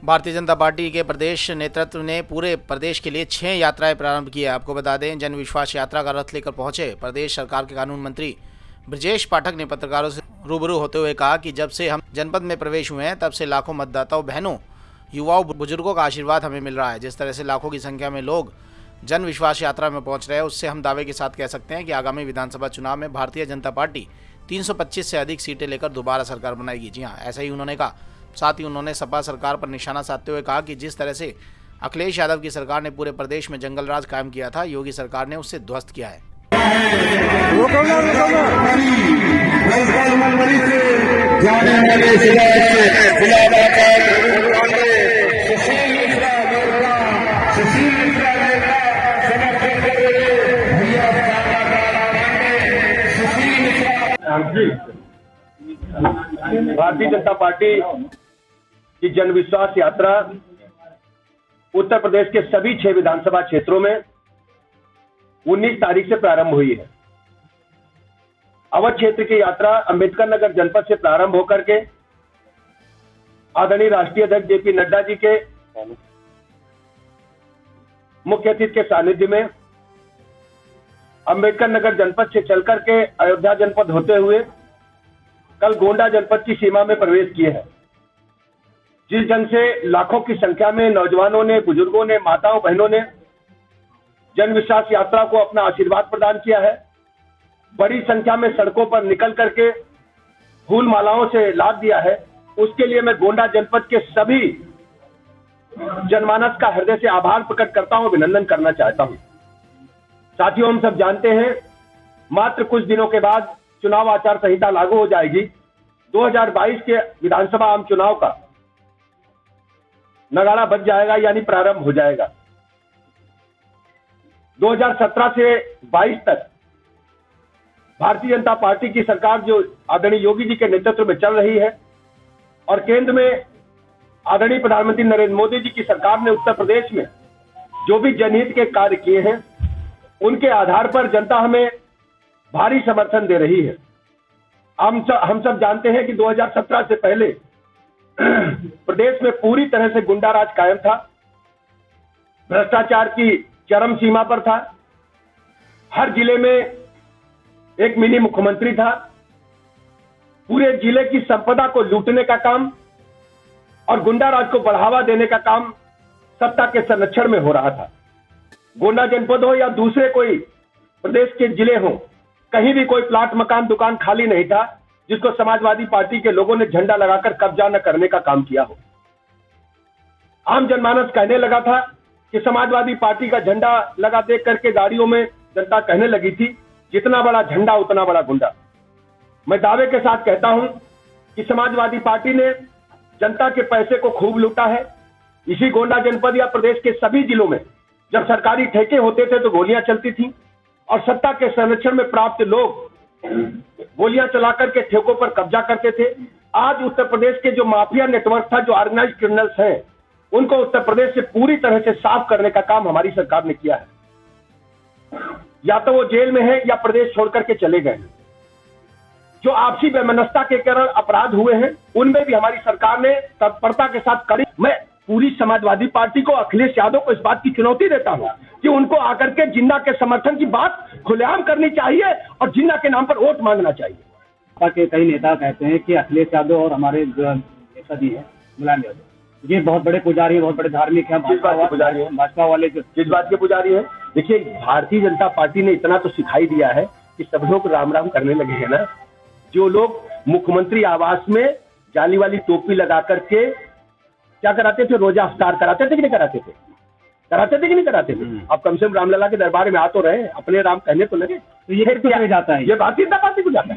Bharatiya Janata party के प्रदेश नेतृत्व ने पूरे प्रदेश के लिए 6 यात्राएं प्रारंभ की है। आपको बता दें, जन विश्वास यात्रा का रथ लेकर पहुंचे प्रदेश सरकार के कानून मंत्री ब्रजेश पाठक ने पत्रकारों से रूबरू होते हुए कहा कि जब से हम जनपद में प्रवेश हुए हैं तब से लाखों मतदाताओं, बहनों, युवाओं, बुजुर्गों का आशीर्वाद हमें मिल रहा है। जिस तरह से लाखों की संख्या में लोग जन विश्वास यात्रा में पहुंच रहे हैं, उससे हम दावे के साथ कह सकते हैं कि आगामी विधानसभा चुनाव में भारतीय जनता पार्टी 325 से अधिक सीटें लेकर दोबारा सरकार बनाएगी। जी हाँ, ऐसा ही उन्होंने कहा। साथ ही उन्होंने सपा सरकार पर निशाना साधते हुए कहा कि जिस तरह से अखिलेश यादव की सरकार ने पूरे प्रदेश में जंगल राज कायम किया था, योगी सरकार ने उससे ध्वस्त किया है। भारतीय जनता पार्टी की जन विश्वास यात्रा उत्तर प्रदेश के सभी 6 विधानसभा क्षेत्रों में 19 तारीख से प्रारंभ हुई है। अवध क्षेत्र की यात्रा अंबेडकर नगर जनपद से प्रारंभ होकर के आदरणीय राष्ट्रीय अध्यक्ष जेपी नड्डा जी के मुख्य अतिथि के सानिध्य में अंबेडकर नगर जनपद से चलकर के अयोध्या जनपद होते हुए कल गोंडा जनपद की सीमा में प्रवेश किए हैं। जिस ढंग से लाखों की संख्या में नौजवानों ने, बुजुर्गों ने, माताओं, बहनों ने जन विश्वास यात्रा को अपना आशीर्वाद प्रदान किया है, बड़ी संख्या में सड़कों पर निकल करके फूल मालाओं से लाद दिया है, उसके लिए मैं गोंडा जनपद के सभी जनमानस का हृदय से आभार प्रकट करता हूं, अभिनंदन करना चाहता हूं। साथियों, हम सब जानते हैं मात्र कुछ दिनों के बाद चुनाव आचार संहिता लागू हो जाएगी। 2022 के विधानसभा आम चुनाव का नगाड़ा बज जाएगा, यानी प्रारंभ हो जाएगा। 2017 से 22 तक भारतीय जनता पार्टी की सरकार जो आदरणीय योगी जी के नेतृत्व में चल रही है और केंद्र में आदरणीय प्रधानमंत्री नरेंद्र मोदी जी की सरकार ने उत्तर प्रदेश में जो भी जनहित के कार्य किए हैं, उनके आधार पर जनता हमें भारी समर्थन दे रही है। हम सब जानते हैं कि 2017 से पहले प्रदेश में पूरी तरह से गुंडा राज कायम था, भ्रष्टाचार की चरम सीमा पर था, हर जिले में एक मिनी मुख्यमंत्री था, पूरे जिले की संपदा को लूटने का काम और गुंडा राज को बढ़ावा देने का काम सत्ता के संरक्षण में हो रहा था। गोंडा जनपद हो या दूसरे कोई प्रदेश के जिले हो, कहीं भी कोई प्लाट, मकान, दुकान खाली नहीं था जिसको समाजवादी पार्टी के लोगों ने झंडा लगाकर कब्जा न करने का काम किया हो। आम जनमानस कहने लगा था कि समाजवादी पार्टी का झंडा लगा देख करके गाड़ियों में जनता कहने लगी थी, जितना बड़ा झंडा उतना बड़ा गुंडा। मैं दावे के साथ कहता हूं कि समाजवादी पार्टी ने जनता के पैसे को खूब लूटा है। इसी गोंडा जनपद या प्रदेश के सभी जिलों में जब सरकारी ठेके होते थे तो गोलियां चलती थी और सत्ता के संरक्षण में प्राप्त लोग गोलियां चलाकर के ठेकों पर कब्जा करते थे। आज उत्तर प्रदेश के जो माफिया नेटवर्क था, जो ऑर्गेनाइज्ड क्रिमिनल्स हैं, उनको उत्तर प्रदेश से पूरी तरह से साफ करने का काम हमारी सरकार ने किया है। या तो वो जेल में है या प्रदेश छोड़ करके चले गए हैं। जो आपसी वैमनस्यता के कारण अपराध हुए हैं, उनमें भी हमारी सरकार ने तत्परता के साथ कड़ी। मैं पूरी समाजवादी पार्टी को, अखिलेश यादव को इस बात की चुनौती देता हूं कि उनको आकर के जिन्ना के समर्थन की बात खुलेआम करनी चाहिए और जिन्ना के नाम पर वोट मांगना चाहिए। के कई नेता कहते हैं कि अखिलेश यादव और हमारे जो नेता जी हैं मुलायम यादव, ये बहुत बड़े पुजारी हैं, बहुत बड़े धार्मिक हैं। भाजपा वाले किस बात के पुजारी हैं? देखिए, भारतीय जनता पार्टी ने इतना तो सिखाई दिया है कि सब लोग राम राम करने लगे हैं ना। जो लोग मुख्यमंत्री आवास में जाली वाली टोपी लगा करके क्या कराते थे, रोजा अफ्तार कराते थे कि नहीं कराते थे? कराते थे कि नहीं कराते थे? अब कम से कम रामलला के दरबार में आ तो रहे, अपने राम कहने तो लगे। तो ये फिर जाता है, ये भारतीय जनता पार्टी को जाता है।